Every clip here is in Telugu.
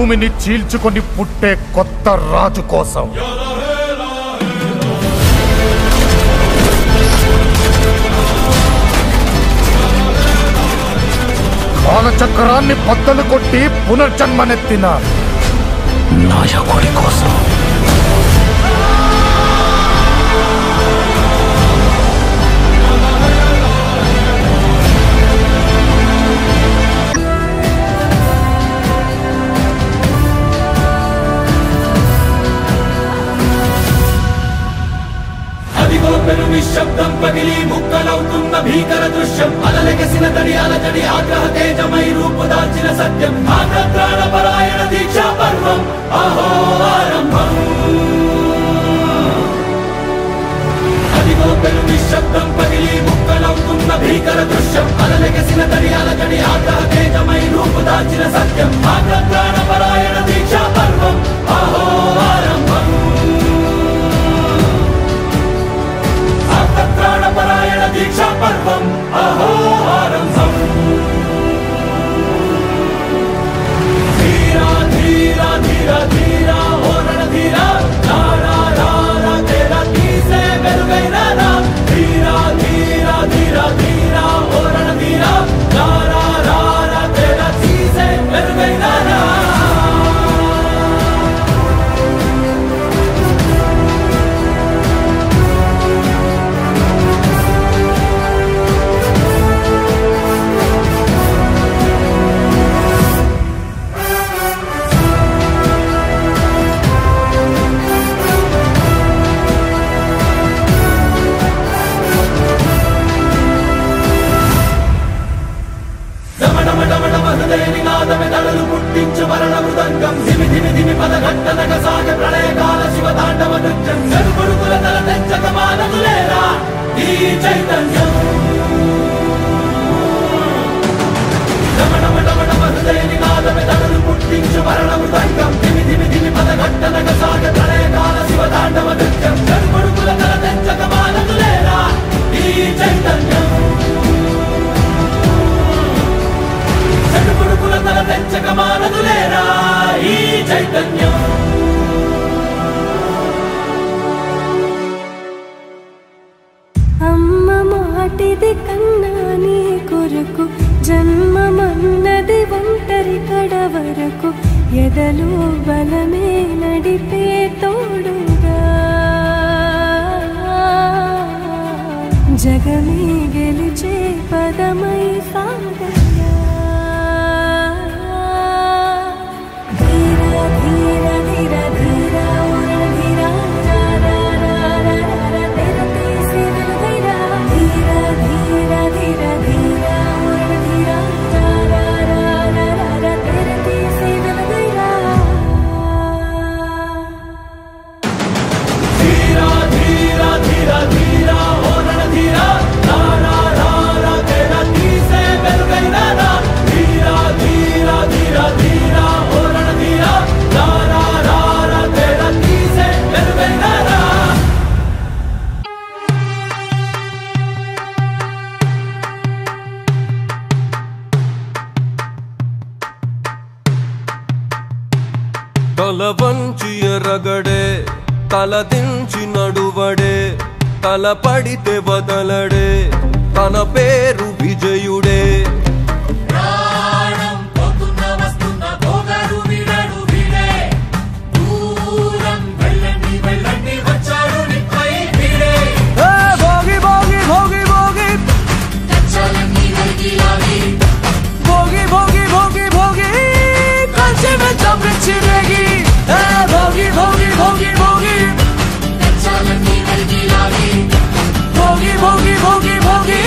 భూమిని చీల్చుకొని పుట్టే కొత్త రాజు కోసం. కాలచక్రాన్ని బద్దలు కొట్టి పునర్జన్మనెత్తిన నాయకుడి కోసం. నిశ్శబ్దం పగిలి ముక్కలవుతున్న భీకర దృశ్యం. అలలెగసిన తడి అలజడి ఆగ్రహ తేజమై రూపుదాల్చిన సత్యం. ఆగ్రహ దీక్షా పర్వం అహో ఆరంభం. అదిగో పెను నిశ్శబ్దం పగిలి ముక్కలవుతున్న భీకర దృశ్యం. అలలెగసిన తడి అలజడి ఆగ్రహ తేజమై రూపుదాల్చిన సత్యం. ఆగ్రహ దీక్షా పర్వం అహో ఆరంభం. ప్రాణపరాయణ దీక్షా పర్వం అహో ఆరంభం. ధీరా ధీరా ధీరా ధీరా ఓ రణధీరా రారా రారా తేరా తీసే వెలుగైన రా. ధీరా ధీరా ధీరా ధీరా ఓ రణధీరా రారా రారా తేరా తీసే వెలుగైన రా. దళలు పుట్టించు మరణ మృదంగం. ధిమి ధిమి ధిమి పదఘట్టనగ సాగ ప్రళయకాల శివ తాండవ నృత్యం. చెరుపుడుకుల తల తెచ్చక మానదులేరా ఈ చైతన్యం. డమడమడమడమ హృదయ నినాదమే దళలు పుట్టించు మరణ మృదంగం. ధిమి ధిమి ధిమి పదఘట్టనగ సాగ ప్రళయకాల శివ తాండవ నృత్యం. చెరుపుడుకుల తల తెచ్చక మానదులేరా ఈ చైతన్యం. చెడుపుడుకుల తల తెచ్చక మానదులేరా ఈ చైతన్యం. అమ్మ మాటిది కన్నా నీ కొరకు జన్మమన్నది ఒంటరి కడ వరకు. ఎదలు బలమే నడిపే తోడుగా జగమే గెలిచే పదమై సాగ. తల వంచి ఎరగడే తల దించి నడువడే. తల పడితే వదలడే తన పేరు విజయుడే. భోగి భోగి భోగి భోగి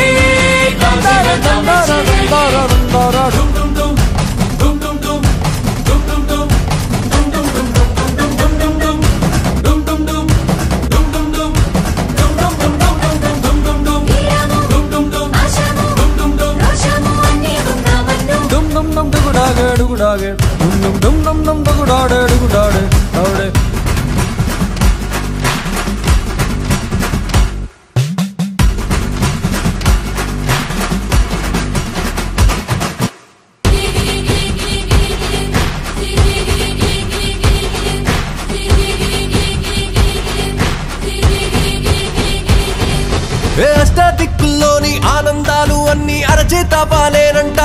అష్టదిక్కుల్లోని ఆనందాలు అన్ని అరచేత పాలేనంట.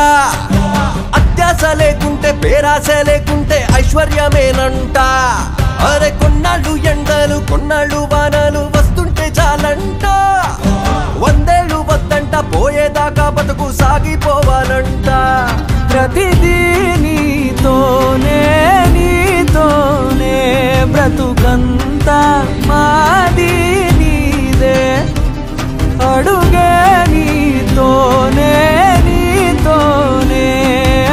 అత్యాశ లేకుంటే పేరాశ లేకుంటే ఐశ్వర్యమేనంట. అరే కొన్నాళ్ళు ఎండలు కొన్నాళ్ళు వానలు వస్తుంటే చాలంట. 100 ఏళ్ళు వద్దంట, పోయేదాకా బతుకు సాగిపోవాలంట. ప్రతిదీ నీతోనే నీతోనే బ్రతుకంతా మాది నీదే. అడుగే నీతోనే నీతోనే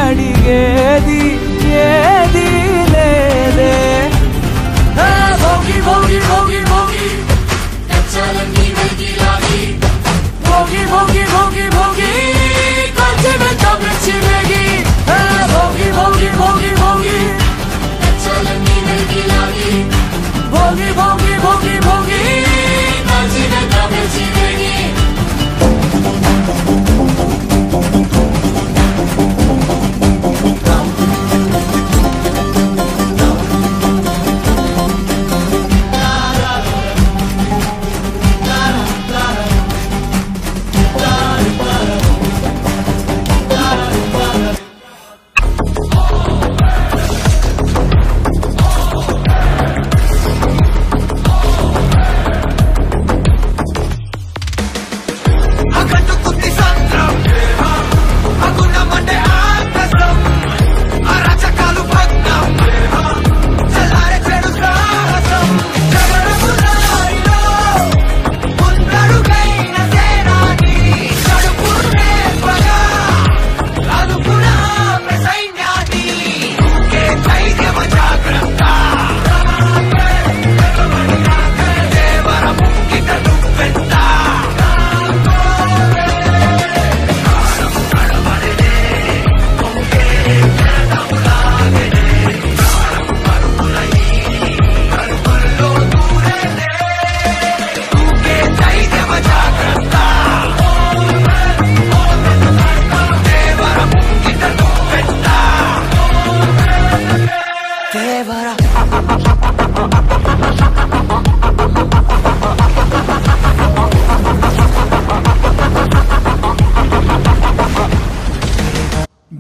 అడిగేది ఏది లేదే. భోగి భోగి భోగి భోగి భోగి భోగి భోగి భోగి కొంచెమెంత మెచ్చివేగి. భోగి భోగి భోగి భోగి భోగి భోగి భోగి భోగి కొంచెమెంత మెచ్చివేగి.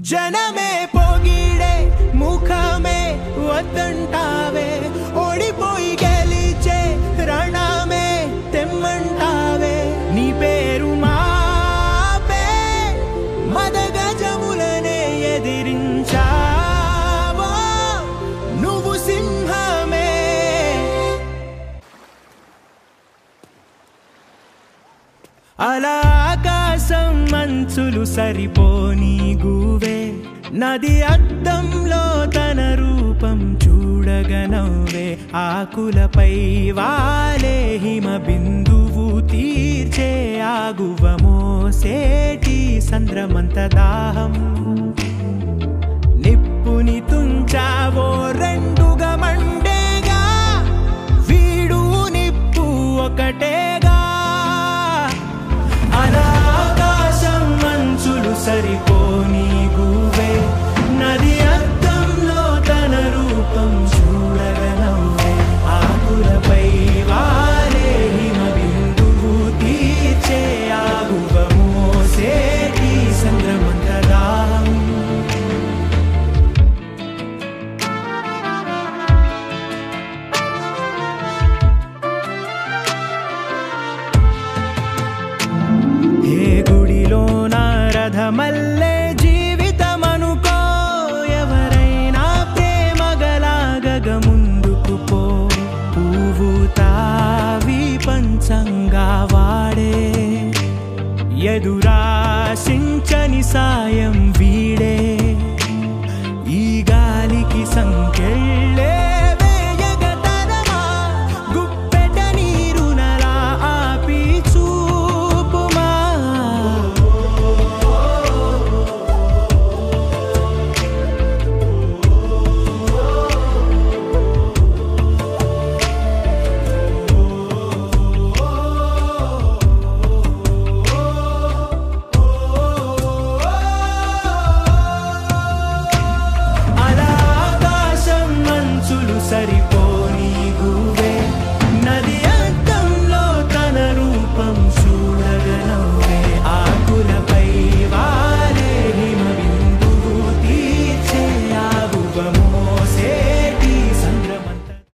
జనమే పొగిడే ముఖమే వద్దంటావే. ఓడిపోయి గెలిచే రణమే తెమ్మంటావే. నీ పేరు మాపే మదగజములనే ఎదిరించావో నువ్వు సింహమే. అలా ఆకాశం మంచులు సరిపోని గువే. నది అద్దంలో తన రూపం చూడగనవ్వే. ఆకులపై వాలే హిమ బిందువు తీర్చే ఆగువ మోసేటి సంద్రమంత దాహం. నిప్పుని తుంచావో రెండుగా మండేగా. వీడు నిప్పు ఒకటేగా. ఆకాశం మంచులు సరిపోని గువే. నది అద్దంలో తన రూపం చూడగనవ్వే. ఆకులపై వాలే హిమ బిందువు తీర్చే ఆగువ మోసేటి సంద్రమంత దాహం. రథమల్లే జీవితమనుకో. ఎవరైనా ప్రేమగలాగగ ముందుకు పో. పువ్వు తావి పంచంగా వాడే. ఎదురాశించని సాయం వీడే. ఈ గాలికి సంఖ్య